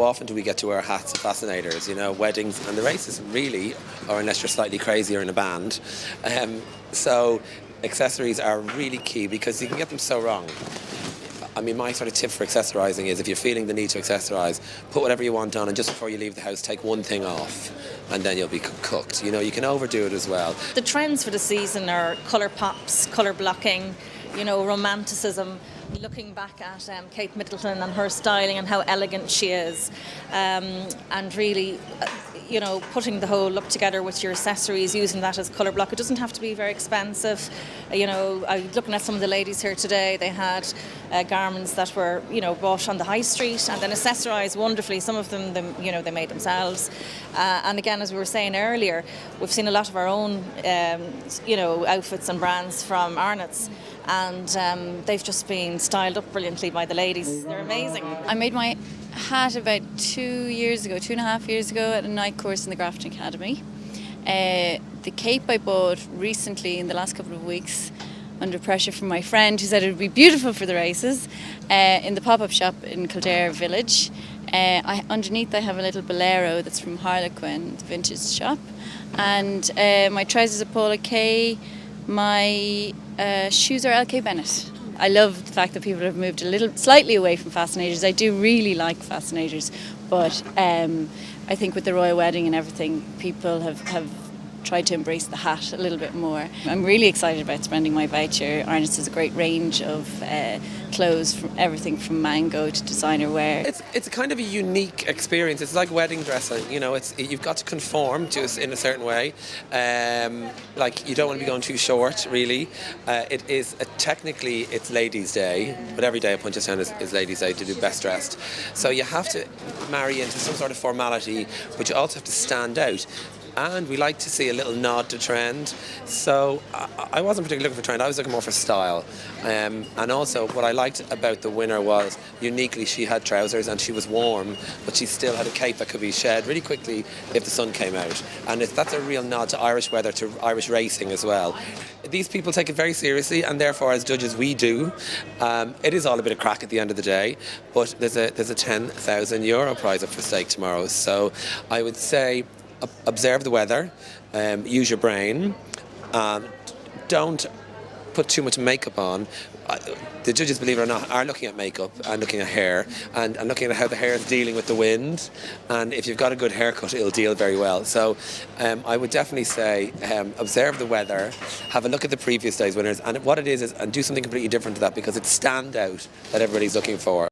how often do we get to wear hats and fascinators? You know, weddings and the races really, or unless you're slightly crazy or in a band. So accessories are really key because you can get them so wrong. I mean, my sort of tip for accessorising is if you're feeling the need to accessorise, put whatever you want on, and just before you leave the house, take one thing off, and then you'll be cooked. You know, you can overdo it as well. The trends for the season are colour pops, colour blocking, you know, romanticism. Looking back at Kate Middleton and her styling and how elegant she is, and really, you know, putting the whole look together with your accessories, using that as colour block. It doesn't have to be very expensive. You know, I was looking at some of the ladies here today. They had garments that were, you know, bought on the high street and then accessorised wonderfully. Some of them, you know, they made themselves. And again, as we were saying earlier, we've seen a lot of our own, you know, outfits and brands from Arnotts. And they've just been styled up brilliantly by the ladies. They're amazing. I made my hat about 2.5 years ago at a night course in the Grafton Academy. The cape I bought recently in the last couple of weeks under pressure from my friend who said it would be beautiful for the races in the pop-up shop in Kildare Village. Underneath I have a little bolero that's from Harlequin, the vintage shop. And my trousers are Paula Kay. My shoes are LK Bennett. I love the fact that people have moved slightly away from fascinators. I do really like fascinators, but I think with the royal wedding and everything, people have tried to embrace the hat a little bit more. I'm really excited about spending my voucher. Arnotts has a great range of clothes, from everything from mango to designer wear. It's a kind of a unique experience. It's like wedding dressing. You know, you've got to conform to us in a certain way. Like you don't want to be going too short, really. It is technically it's Ladies' Day, but every day at Punchestown is Ladies' Day to do Best Dressed. So you have to marry into some sort of formality, but you also have to stand out. And we like to see a little nod to trend. So I wasn't particularly looking for trend, I was looking more for style. And also what I liked about the winner was uniquely she had trousers and she was warm, but she still had a cape that could be shed really quickly if the sun came out. And that's a real nod to Irish weather, to Irish racing as well. These people take it very seriously, and therefore as judges we do. It is all a bit of crack at the end of the day, but there's a €10,000 prize up for stake tomorrow. So I would say observe the weather, use your brain, don't put too much makeup on. The judges, believe it or not, are looking at makeup and looking at hair and looking at how the hair is dealing with the wind, and if you've got a good haircut it'll deal very well. So I would definitely say observe the weather, have a look at the previous day's winners and what it is and do something completely different to that, because it's stand out that everybody's looking for.